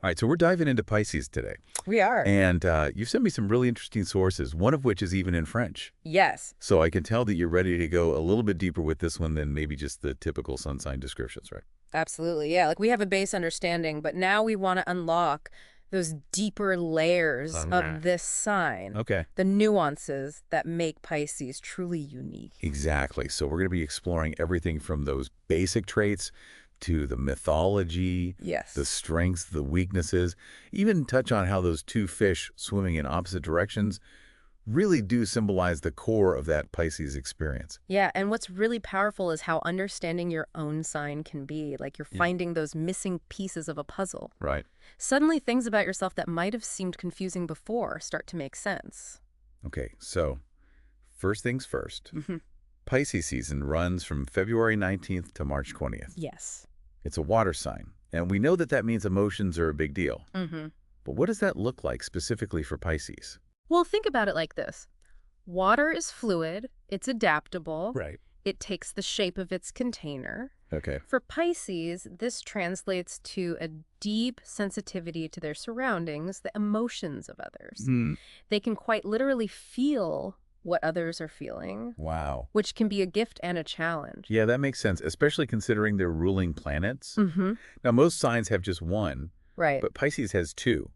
All right, so we're diving into Pisces today. We are. And you've sent me some really interesting sources, one of which is even in French. Yes. So I can tell that you're ready to go a little bit deeper with this one than maybe just the typical sun sign descriptions, right? Absolutely. Yeah. Like we have a base understanding, but now we want to unlock those deeper layers of this sign. Okay. The nuances that make Pisces truly unique. Exactly. So we're going to be exploring everything from those basic traits to the mythology, Yes. the strengths, the weaknesses, even touch on how those two fish swimming in opposite directions really do symbolize the core of that Pisces experience. Yeah, and what's really powerful is how understanding your own sign can be. Like you're finding those missing pieces of a puzzle. Right. Suddenly things about yourself that might have seemed confusing before start to make sense. Okay, so first things first. Mm-hmm. Pisces season runs from February 19th to March 20th. Yes. It's a water sign, and we know that that means emotions are a big deal. Mm-hmm. But what does that look like specifically for Pisces? Well, think about it like this. Water is fluid, it's adaptable, Right. it takes the shape of its container. Okay. For Pisces, this translates to a deep sensitivity to their surroundings, the emotions of others. They can quite literally feel what others are feeling, Wow. which can be a gift and a challenge. Yeah, that makes sense, especially considering their ruling planets. Mm-hmm. Now, most signs have just one, Right. but Pisces has two.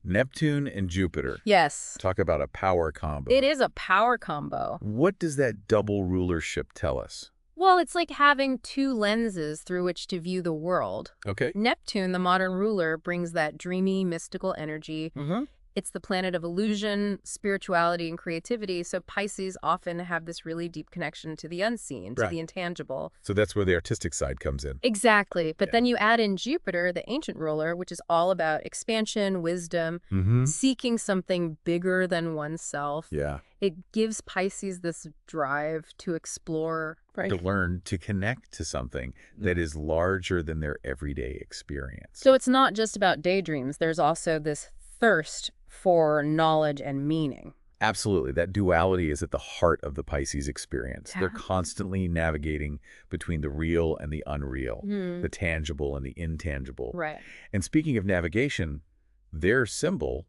Neptune and Jupiter. Yes. Talk about a power combo. It is a power combo. What does that double rulership tell us? Well, it's like having two lenses through which to view the world. Okay. Neptune, the modern ruler, brings that dreamy, mystical energy. Mm-hmm. It's the planet of illusion, spirituality, and creativity, so Pisces often have this really deep connection to the unseen, to the intangible. So that's where the artistic side comes in. Exactly. But then you add in Jupiter, the ancient ruler, which is all about expansion, wisdom, seeking something bigger than oneself. Yeah. It gives Pisces this drive to explore. Right. To learn to connect to something that is larger than their everyday experience. So it's not just about daydreams. There's also this thirst for knowledge and meaning. Absolutely. That duality is at the heart of the Pisces experience. Yeah. They're constantly navigating between the real and the unreal, the tangible and the intangible. Right. And speaking of navigation, their symbol,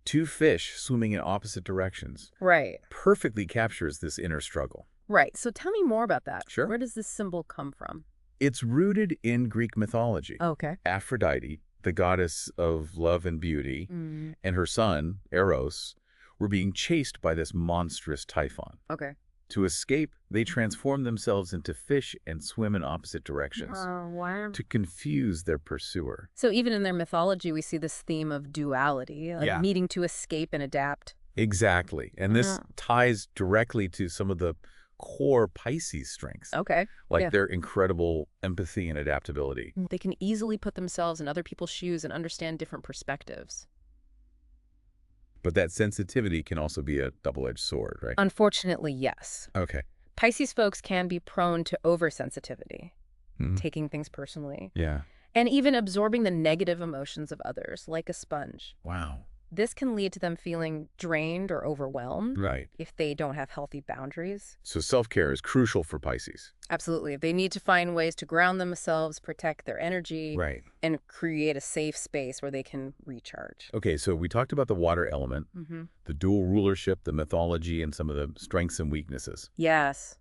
two fish swimming in opposite directions, Right. perfectly captures this inner struggle. Right. So tell me more about that. Sure. Where does this symbol come from? It's rooted in Greek mythology. Okay. Aphrodite, the goddess of love and beauty, and her son, Eros, were being chased by this monstrous typhon. Okay. To escape, they transform themselves into fish and swim in opposite directions Wow. to confuse their pursuer. So even in their mythology, we see this theme of duality, like needing to escape and adapt. Exactly. And this ties directly to some of the core Pisces strengths, Okay. like their incredible empathy and adaptability. They can easily put themselves in other people's shoes and understand different perspectives. But that sensitivity can also be a double-edged sword, right? Unfortunately, yes. Okay. Pisces folks can be prone to oversensitivity, taking things personally, Yeah. and even absorbing the negative emotions of others, like a sponge. Wow. This can lead to them feeling drained or overwhelmed Right. if they don't have healthy boundaries. So self-care is crucial for Pisces. Absolutely. They need to find ways to ground themselves, protect their energy, Right. and create a safe space where they can recharge. Okay, so we talked about the water element, the dual rulership, the mythology, and some of the strengths and weaknesses. Yes.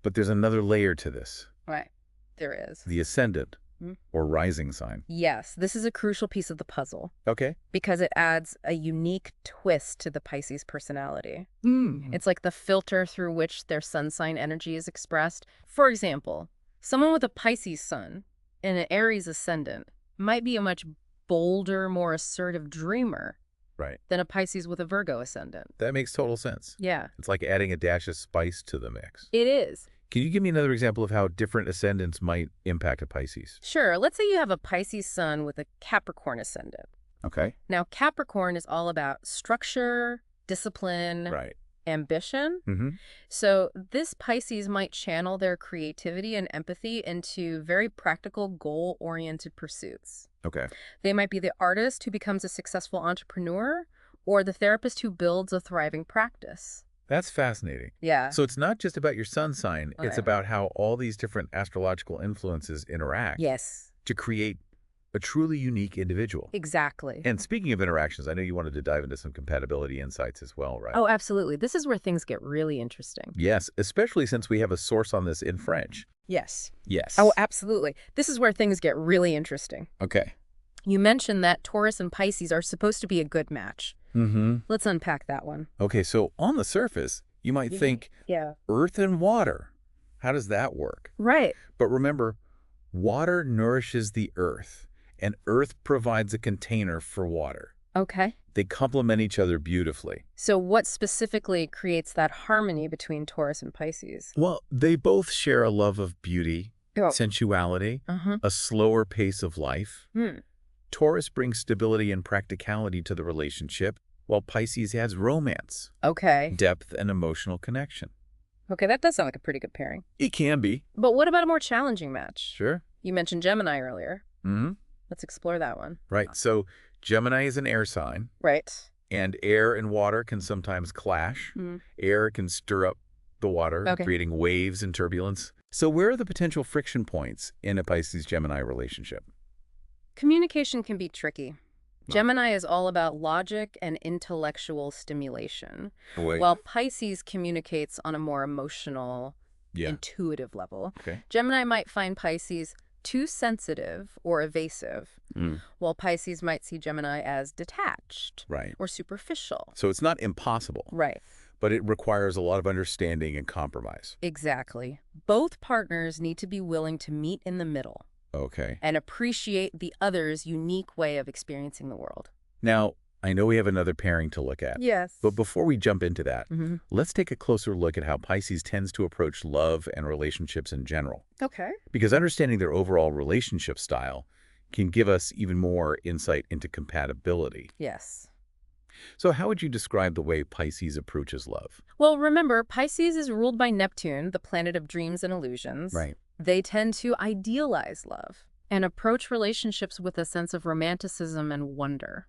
But there's another layer to this, Right. There is. the ascendant, or rising sign. Yes. This is a crucial piece of the puzzle Okay. because it adds a unique twist to the Pisces personality. It's like the filter through which their sun sign energy is expressed. For example, someone with a Pisces sun and an Aries ascendant might be a much bolder, more assertive dreamer Right. than a Pisces with a Virgo ascendant. That makes total sense. Yeah, It's like adding a dash of spice to the mix. it is. Can you give me another example of how different ascendants might impact a Pisces? Sure, let's say you have a Pisces sun with a Capricorn ascendant. Okay. Now, Capricorn is all about structure, discipline, Right. ambition. So this Pisces might channel their creativity and empathy into very practical, goal-oriented pursuits. Okay. They might be the artist who becomes a successful entrepreneur or the therapist who builds a thriving practice. That's fascinating. Yeah. So it's not just about your sun sign. It's Right. about how all these different astrological influences interact Yes. to create a truly unique individual. Exactly. And speaking of interactions, I know you wanted to dive into some compatibility insights as well, right? Oh, absolutely. This is where things get really interesting. Yes, especially since we have a source on this in French. Yes. Yes. Oh, absolutely. This is where things get really interesting. Okay. You mentioned that Taurus and Pisces are supposed to be a good match. Mm-hmm. Let's unpack that one. Okay, so on the surface, you might think Yeah. earth and water. How does that work? Right. But remember, water nourishes the earth, and earth provides a container for water. Okay. They complement each other beautifully. So what specifically creates that harmony between Taurus and Pisces? Well, they both share a love of beauty, sensuality, a slower pace of life. Taurus brings stability and practicality to the relationship, while Pisces adds romance, Okay. depth, and emotional connection. Okay, that does sound like a pretty good pairing. It can be. But what about a more challenging match? Sure. You mentioned Gemini earlier. Mm-hmm. Let's explore that one. Right. So Gemini is an air sign, Right. and air and water can sometimes clash. Air can stir up the water, creating waves and turbulence. So where are the potential friction points in a Pisces-Gemini relationship? Communication can be tricky. Gemini is all about logic and intellectual stimulation, while Pisces communicates on a more emotional, intuitive level. Gemini might find Pisces too sensitive or evasive, while Pisces might see Gemini as detached or superficial. So it's not impossible. Right. But it requires a lot of understanding and compromise. Exactly. Both partners need to be willing to meet in the middle. Okay. And appreciate the other's unique way of experiencing the world. Now, I know we have another pairing to look at. Yes. But before we jump into that, let's take a closer look at how Pisces tends to approach love and relationships in general. Okay. Because understanding their overall relationship style can give us even more insight into compatibility. Yes. So how would you describe the way Pisces approaches love? Well, remember, Pisces is ruled by Neptune, the planet of dreams and illusions. Right. They tend to idealize love and approach relationships with a sense of romanticism and wonder.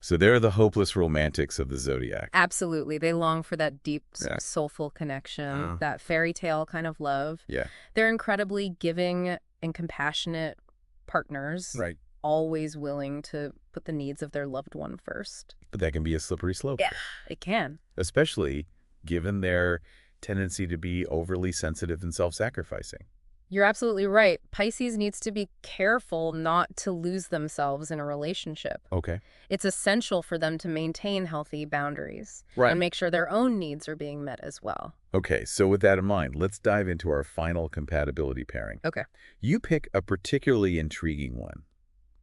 So they're the hopeless romantics of the zodiac. Absolutely. They long for that deep, soulful connection, that fairy tale kind of love. Yeah. They're incredibly giving and compassionate partners. Right. Always willing to put the needs of their loved one first. But that can be a slippery slope. Yeah, it can. Especially given their tendency to be overly sensitive and self-sacrificing. You're absolutely right. Pisces needs to be careful not to lose themselves in a relationship. Okay. It's essential for them to maintain healthy boundaries and make sure their own needs are being met as well. Okay, so with that in mind, let's dive into our final compatibility pairing. Okay. You pick a particularly intriguing one,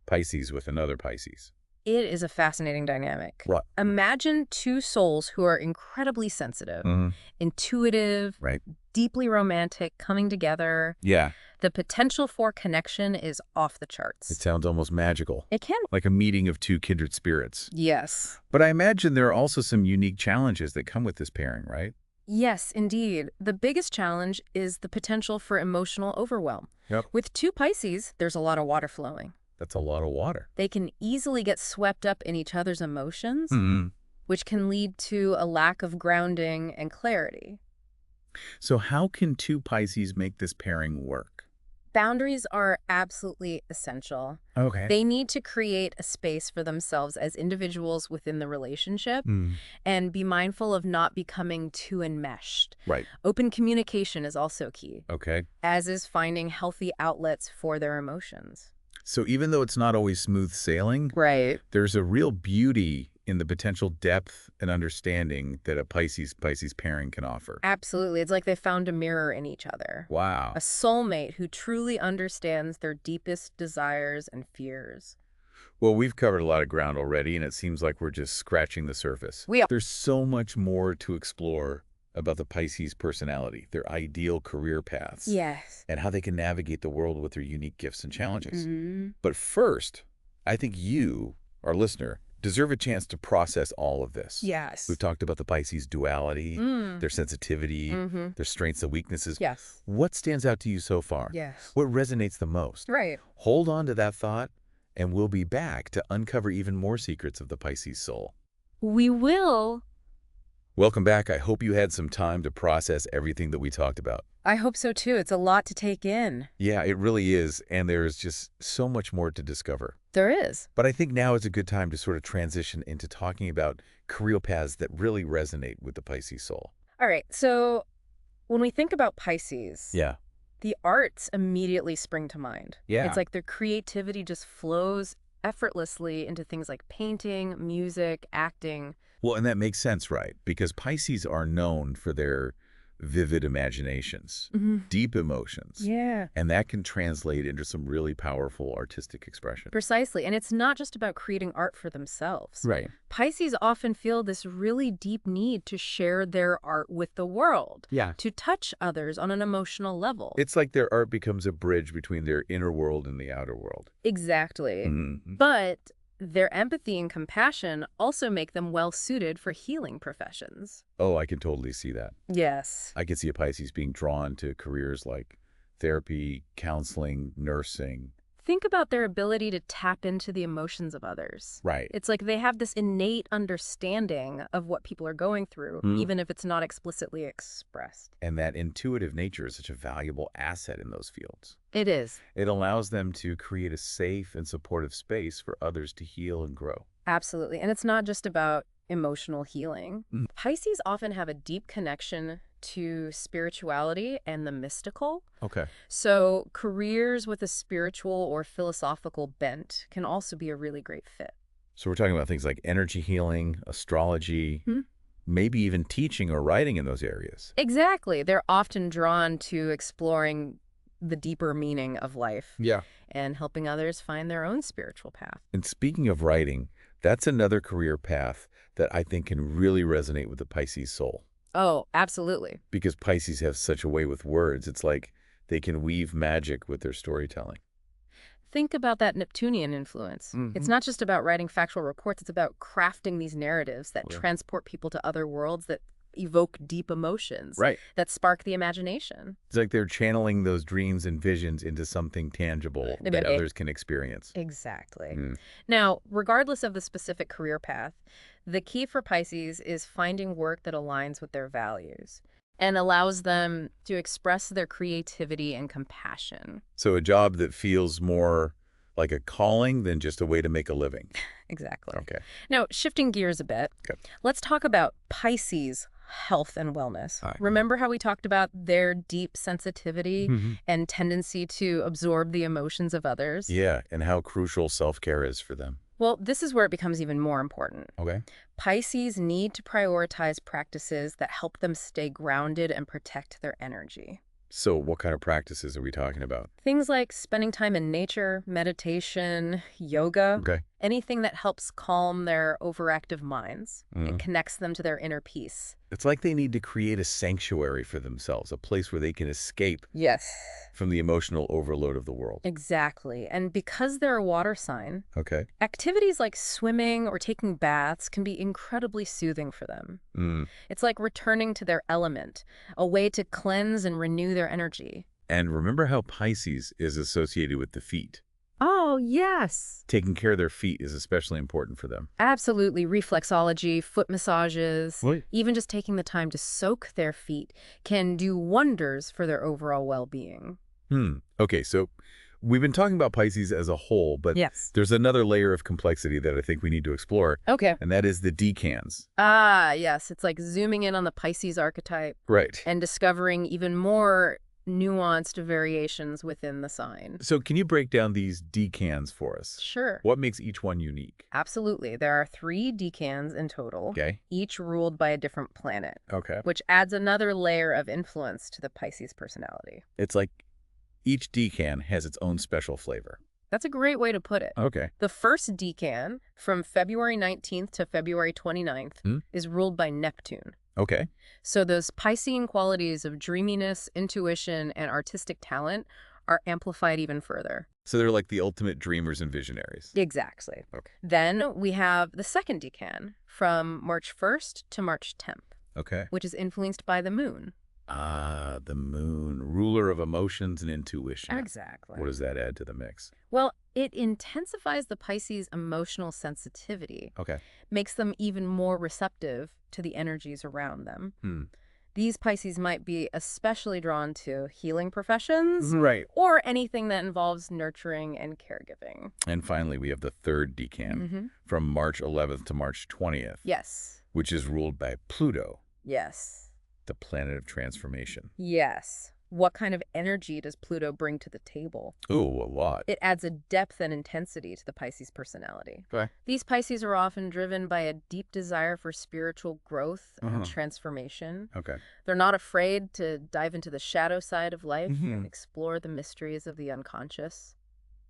Pisces with another Pisces. It is a fascinating dynamic. Right. Imagine two souls who are incredibly sensitive, intuitive, deeply romantic, coming together. Yeah. The potential for connection is off the charts. It sounds almost magical. It can. Like a meeting of two kindred spirits. Yes. But I imagine there are also some unique challenges that come with this pairing, right? Yes, indeed. The biggest challenge is the potential for emotional overwhelm. Yep. With two Pisces, there's a lot of water flowing. That's a lot of water. They can easily get swept up in each other's emotions, which can lead to a lack of grounding and clarity. So how can two Pisces make this pairing work? Boundaries are absolutely essential. Okay. They need to create a space for themselves as individuals within the relationship and be mindful of not becoming too enmeshed. Right. Open communication is also key. Okay. As is finding healthy outlets for their emotions. So even though it's not always smooth sailing, there's a real beauty in the potential depth and understanding that a Pisces pairing can offer. Absolutely. It's like they found a mirror in each other. Wow. A soulmate who truly understands their deepest desires and fears. Well, we've covered a lot of ground already, and it seems like we're just scratching the surface. We are. There's so much more to explore about the Pisces personality, their ideal career paths, and how they can navigate the world with their unique gifts and challenges. But first, I think you, our listener, deserve a chance to process all of this. Yes. We've talked about the Pisces duality, their sensitivity, their strengths and weaknesses. Yes. What stands out to you so far? Yes. What resonates the most? Right. Hold on to that thought, and we'll be back to uncover even more secrets of the Pisces soul. We will. Welcome back. I hope you had some time to process everything that we talked about. I hope so, too. It's a lot to take in. Yeah, it really is, and there's just so much more to discover. There is. But I think now is a good time to sort of transition into talking about career paths that really resonate with the Pisces soul. All right, so when we think about Pisces, Yeah. the arts immediately spring to mind. Yeah. It's like their creativity just flows effortlessly into things like painting, music, acting. Well, and that makes sense, right? Because Pisces are known for their vivid imaginations, deep emotions. Yeah. And that can translate into some really powerful artistic expression. Precisely. And it's not just about creating art for themselves. Right. Pisces often feel this really deep need to share their art with the world. Yeah. To touch others on an emotional level. It's like their art becomes a bridge between their inner world and the outer world. Exactly. But their empathy and compassion also make them well-suited for healing professions. Oh, I can totally see that. Yes. I can see a Pisces being drawn to careers like therapy, counseling, nursing. Think about their ability to tap into the emotions of others. Right. It's like they have this innate understanding of what people are going through, even if it's not explicitly expressed. And that intuitive nature is such a valuable asset in those fields. It is. It allows them to create a safe and supportive space for others to heal and grow. Absolutely. And it's not just about emotional healing. Pisces often have a deep connection to spirituality and the mystical. Okay. So careers with a spiritual or philosophical bent can also be a really great fit. So we're talking about things like energy healing, astrology, maybe even teaching or writing in those areas. Exactly. They're often drawn to exploring the deeper meaning of life. Yeah. And helping others find their own spiritual path. And speaking of writing, that's another career path that I think can really resonate with the Pisces soul. Oh, absolutely. Because Pisces have such a way with words. It's like they can weave magic with their storytelling. Think about that Neptunian influence. It's not just about writing factual reports. It's about crafting these narratives that transport people to other worlds, that evoke deep emotions, that spark the imagination. It's like they're channeling those dreams and visions into something tangible that others can experience. Exactly. Now, regardless of the specific career path, the key for Pisces is finding work that aligns with their values and allows them to express their creativity and compassion. So a job that feels more like a calling than just a way to make a living. Exactly. Okay. Now, shifting gears a bit, let's talk about Pisces health and wellness. Remember how we talked about their deep sensitivity and tendency to absorb the emotions of others? Yeah, and how crucial self-care is for them. Well, this is where it becomes even more important. Okay. Pisces need to prioritize practices that help them stay grounded and protect their energy. So what kind of practices are we talking about? Things like spending time in nature, meditation, yoga, anything that helps calm their overactive minds and connects them to their inner peace. It's like they need to create a sanctuary for themselves, a place where they can escape from the emotional overload of the world. Exactly. And because they're a water sign, activities like swimming or taking baths can be incredibly soothing for them. It's like returning to their element, a way to cleanse and renew their energy. And remember how Pisces is associated with the feet. Oh, yes. Taking care of their feet is especially important for them. Absolutely. Reflexology, foot massages, even just taking the time to soak their feet can do wonders for their overall well-being. Okay, so we've been talking about Pisces as a whole, but there's another layer of complexity that I think we need to explore. And that is the decans. Ah, yes. It's like zooming in on the Pisces archetype. And discovering even more nuanced variations within the sign. So can you break down these decans for us? Sure. What makes each one unique? Absolutely. There are 3 decans in total, each ruled by a different planet, which adds another layer of influence to the Pisces personality. It's like each decan has its own special flavor. That's a great way to put it. The first decan, from February 19th to February 29th, is ruled by Neptune. So those Piscean qualities of dreaminess, intuition, and artistic talent are amplified even further. So they're like the ultimate dreamers and visionaries. Exactly. Then we have the second decan from March 1st to March 10th, which is influenced by the moon. Ah, the moon, ruler of emotions and intuition. Exactly. What does that add to the mix? Well, it intensifies the Pisces' emotional sensitivity. Makes them even more receptive to the energies around them. These Pisces might be especially drawn to healing professions. Right. Or anything that involves nurturing and caregiving. And finally, we have the third decan from March 11th to March 20th. Yes. Which is ruled by Pluto. Yes. The planet of transformation. Yes. What kind of energy does Pluto bring to the table? Ooh, a lot. It adds a depth and intensity to the Pisces personality. Okay. These Pisces are often driven by a deep desire for spiritual growth and transformation. Okay. They're not afraid to dive into the shadow side of life and explore the mysteries of the unconscious.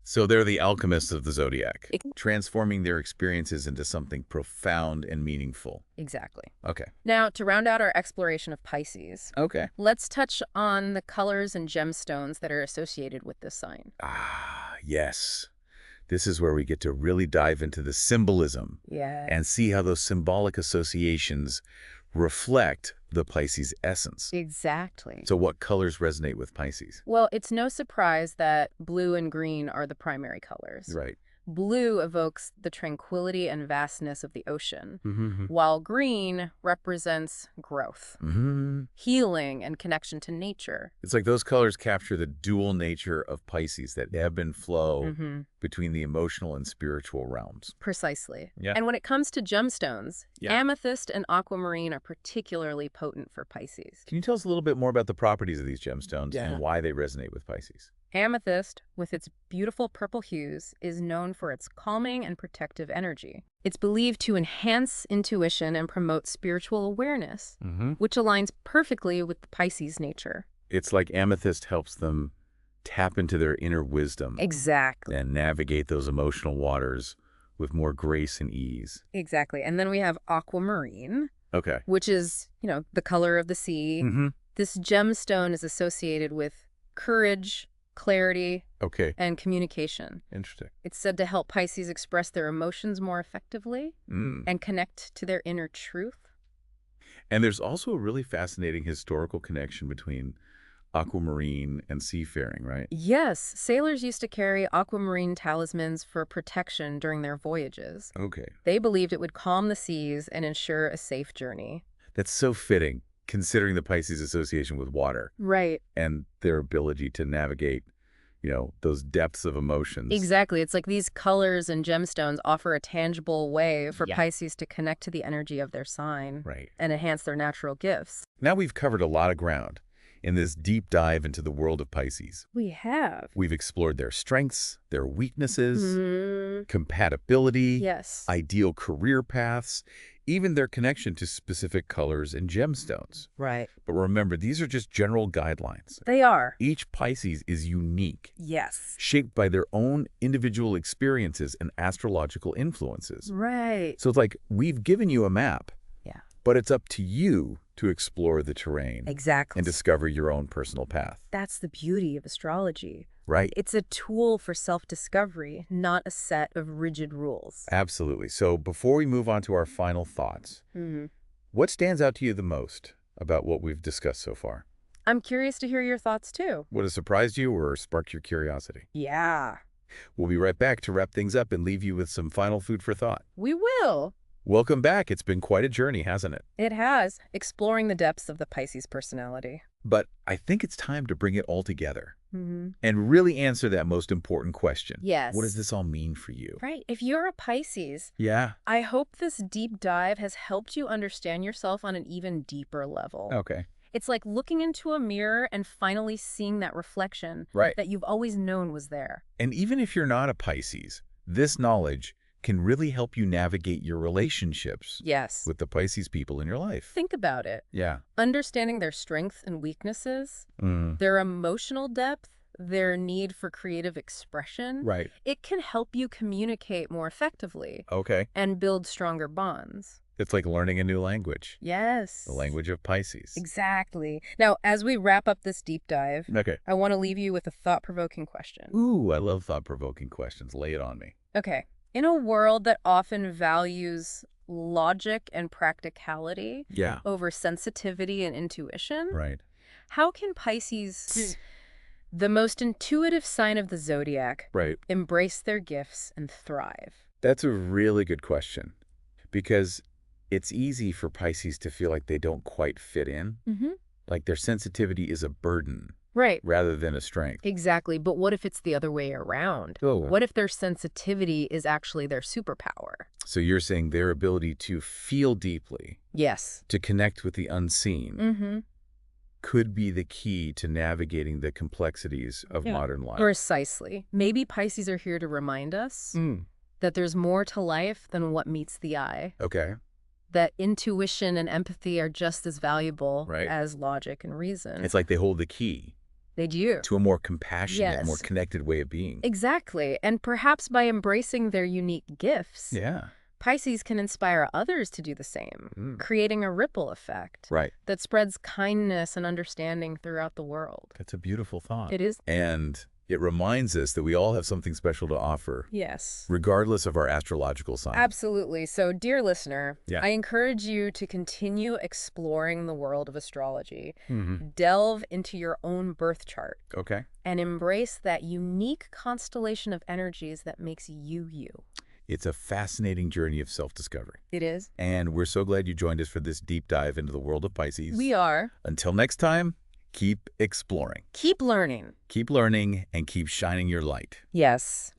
So they're the alchemists of the zodiac, transforming their experiences into something profound and meaningful. Exactly. Okay. Now, to round out our exploration of Pisces, let's touch on the colors and gemstones that are associated with this sign. Ah, yes. This is where we get to really dive into the symbolism and see how those symbolic associations reflect the Pisces essence. Exactly. So what colors resonate with Pisces? Well, it's no surprise that blue and green are the primary colors. Right. Blue evokes the tranquility and vastness of the ocean, while green represents growth, healing, and connection to nature. It's like those colors capture the dual nature of Pisces, that ebb and flow between the emotional and spiritual realms. Precisely. Yeah. And when it comes to gemstones, amethyst and aquamarine are particularly potent for Pisces. Can you tell us a little bit more about the properties of these gemstones and why they resonate with Pisces? Amethyst, with its beautiful purple hues, is known for its calming and protective energy. It's believed to enhance intuition and promote spiritual awareness, which aligns perfectly with the Pisces nature. It's like amethyst helps them tap into their inner wisdom. Exactly. And navigate those emotional waters with more grace and ease. Exactly. And then we have aquamarine, Okay. which is, the color of the sea. This gemstone is associated with courage, clarity, and communication. Interesting. It's said to help Pisces express their emotions more effectively and connect to their inner truth. And there's also a really fascinating historical connection between aquamarine and seafaring, right? Yes, sailors used to carry aquamarine talismans for protection during their voyages. Okay. They believed it would calm the seas and ensure a safe journey. That's so fitting, considering the Pisces association with water. Right. And their ability to navigate, those depths of emotions. Exactly. It's like these colors and gemstones offer a tangible way for Pisces to connect to the energy of their sign and enhance their natural gifts. Now we've covered a lot of ground in this deep dive into the world of Pisces. We have. We've explored their strengths, their weaknesses, compatibility, ideal career paths, even their connection to specific colors and gemstones. Right. But remember, these are just general guidelines. They are. Each Pisces is unique. Yes. Shaped by their own individual experiences and astrological influences. Right. So it's like we've given you a map. Yeah. But it's up to you to explore the terrain. Exactly. And discover your own personal path. That's the beauty of astrology. Right. It's a tool for self-discovery, not a set of rigid rules. Absolutely. So before we move on to our final thoughts, what stands out to you the most about what we've discussed so far? I'm curious to hear your thoughts, too. What has surprised you or sparked your curiosity? Yeah. We'll be right back to wrap things up and leave you with some final food for thought. We will. Welcome back. It's been quite a journey, hasn't it? It has, exploring the depths of the Pisces personality. But I think it's time to bring it all together and really answer that most important question. Yes. What does this all mean for you? Right. If you're a Pisces, Yeah. I hope this deep dive has helped you understand yourself on an even deeper level. Okay. It's like looking into a mirror and finally seeing that reflection that you've always known was there. And even if you're not a Pisces, this knowledge can really help you navigate your relationships with the Pisces people in your life. Think about it. Yeah. Understanding their strengths and weaknesses, their emotional depth, their need for creative expression. Right. It can help you communicate more effectively. Okay. And build stronger bonds. It's like learning a new language. Yes. The language of Pisces. Exactly. Now, as we wrap up this deep dive, I want to leave you with a thought-provoking question. Ooh, I love thought-provoking questions. Lay it on me. Okay. In a world that often values logic and practicality over sensitivity and intuition, how can Pisces, the most intuitive sign of the zodiac, embrace their gifts and thrive? That's a really good question, because It's easy for Pisces to feel like they don't quite fit in, like their sensitivity is a burden. Right. Rather than a strength. Exactly. But what if it's the other way around? Oh. What if their sensitivity is actually their superpower? So you're saying their ability to feel deeply. Yes. To connect with the unseen. Could be the key to navigating the complexities of modern life. Precisely. Maybe Pisces are here to remind us that there's more to life than what meets the eye. Okay. That intuition and empathy are just as valuable as logic and reason. It's like they hold the key. They do. To a more compassionate, more connected way of being. Exactly. And perhaps by embracing their unique gifts, Pisces can inspire others to do the same, creating a ripple effect that spreads kindness and understanding throughout the world. That's a beautiful thought. It is. And it reminds us that we all have something special to offer. Yes. Regardless of our astrological sign. Absolutely. So, dear listener, I encourage you to continue exploring the world of astrology. Delve into your own birth chart. Okay. And embrace that unique constellation of energies that makes you you. It's a fascinating journey of self-discovery. It is. And we're so glad you joined us for this deep dive into the world of Pisces. We are. Until next time, keep exploring. Keep learning. Keep learning and keep shining your light. Yes.